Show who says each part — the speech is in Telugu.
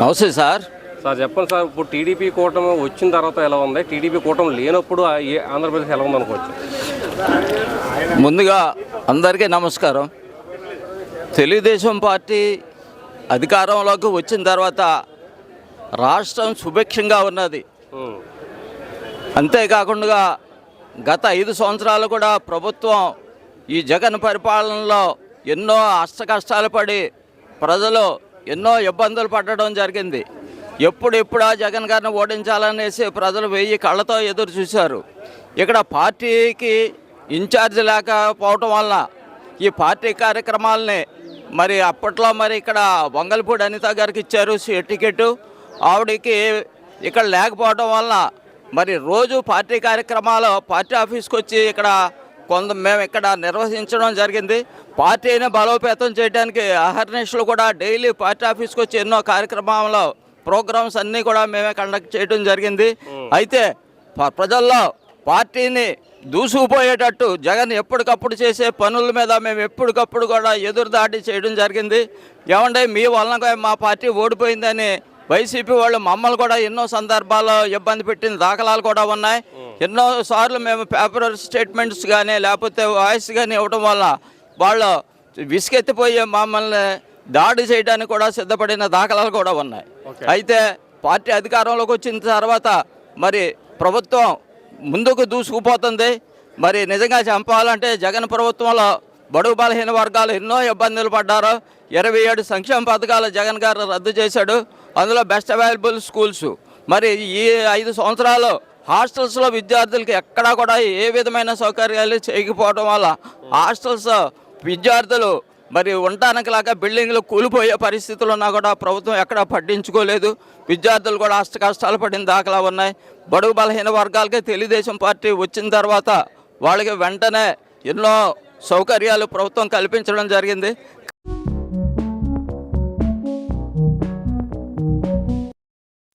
Speaker 1: నమస్తే సార్.
Speaker 2: చెప్పండి సార్, ఇప్పుడు టీడీపీ కూటమి వచ్చిన తర్వాత ఎలా ఉంది, టీడీపీ కూటమి లేనప్పుడు ఆంధ్రప్రదేశ్ ఎలా ఉందనుకోవచ్చు?
Speaker 1: ముందుగా అందరికీ నమస్కారం. తెలుగుదేశం పార్టీ అధికారంలోకి వచ్చిన తర్వాత రాష్ట్రం సుభిక్షంగా ఉన్నది. అంతేకాకుండా గత 5 సంవత్సరాలు కూడా ప్రభుత్వం ఈ జగన్ పరిపాలనలో ఎన్నో అష్టకష్టాలు పడి ప్రజలు ఎన్నో ఇబ్బందులు పడడం జరిగింది. ఎప్పుడెప్పుడా జగన్ గారిని ఓడించాలనేసి ప్రజలు 1000 కళ్ళతో ఎదురు చూశారు. ఇక్కడ పార్టీకి ఇన్ఛార్జ్ లేకపోవటం వల్ల ఈ పార్టీ కార్యక్రమాలని మరి అప్పట్లో ఇక్కడ వంగల్పూడి అనిత గారికి ఇచ్చారు టికెట్. ఆవిడకి ఇక్కడ లేకపోవడం వల్ల రోజు పార్టీ కార్యక్రమాలు పార్టీ ఆఫీస్కి వచ్చి మేము ఇక్కడ నిర్వహించడం జరిగింది. పార్టీని బలోపేతం చేయడానికి అహర్నిశలు కూడా డైలీ పార్టీ ఆఫీస్కి వచ్చి ఎన్నో కార్యక్రమాలు ప్రోగ్రామ్స్ అన్నీ కూడా మేమే కండక్ట్ చేయడం జరిగింది. అయితే ప్రజల్లో పార్టీని దూసుకుపోయేటట్టు జగన్ ఎప్పటికప్పుడు చేసే పనుల మీద మేము ఎప్పటికప్పుడు కూడా ఎదురుదాడి చేయడం జరిగింది. ఏమంటే మీ వలన మా పార్టీ ఓడిపోయిందని వైసీపీ వాళ్ళు మమ్మల్ని కూడా ఎన్నో సందర్భాల్లో ఇబ్బంది పెట్టిన దాఖలాలు కూడా ఉన్నాయి. ఎన్నోసార్లు మేము పేపర్ స్టేట్మెంట్స్ కానీ లేకపోతే వాయిస్ కానీ ఇవ్వడం వల్ల వాళ్ళు విసుగెత్తిపోయి మమ్మల్ని దాడి చేయడానికి కూడా సిద్ధపడిన దాఖలాలు కూడా ఉన్నాయి. అయితే పార్టీ అధికారంలోకి వచ్చిన తర్వాత ప్రభుత్వం ముందుకు దూసుకుపోతుంది. నిజంగా చెప్పాలంటే జగన్ ప్రభుత్వంలో బడుగు బలహీన వర్గాలు ఎన్నో ఇబ్బందులు పడ్డారు. 27 సంక్షేమ పథకాలు జగన్ గారు రద్దు చేశాడు. అందులో బెస్ట్ అవైలబుల్ స్కూల్స్ ఈ 5 సంవత్సరాలు హాస్టల్స్లో విద్యార్థులకి ఎక్కడా కూడా ఏ విధమైన సౌకర్యాలు చేయకపోవడం వల్ల హాస్టల్స్ విద్యార్థులు ఉండటానికి లాగా బిల్డింగ్లు కూలిపోయే పరిస్థితులు ఉన్నా కూడా ప్రభుత్వం ఎక్కడా పట్టించుకోలేదు. విద్యార్థులు కూడా కష్టాలు పడిన దాఖలా ఉన్నాయి. బడుగు బలహీన వర్గాలకి తెలుగుదేశం పార్టీ వచ్చిన తర్వాత వాళ్ళకి వెంటనే ఎన్నో సౌకర్యాలు ప్రభుత్వం కల్పించడం జరిగింది.